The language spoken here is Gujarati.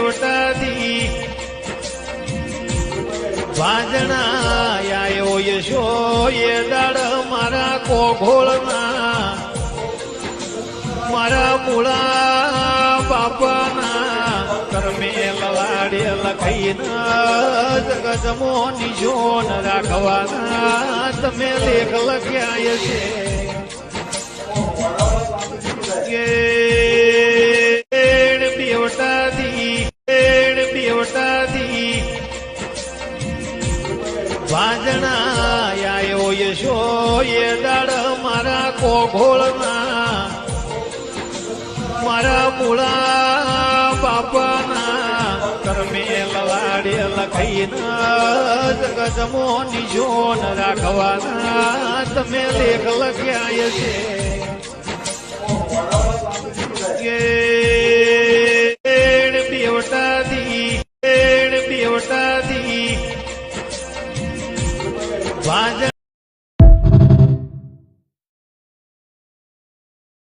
બેવટાથી વાજણા આયો યશો એ દાડ મારા કોઘોળના મારા મૂળા બાપાના કર્મે લલાડેલ ખાઈના જગતમો નિશોન રાખવાના તમે લેખ લખ્યા છે બેવટાથી વાજણા આયો યશો એ દાડ મારા કોઘોળના મારા મૂળા બાપાના કર્મે લલાડેલ ખાઈના જગતમો નિશોન રાખવાના તમે લેખ લખ્યા છે બેવટાથી વાજ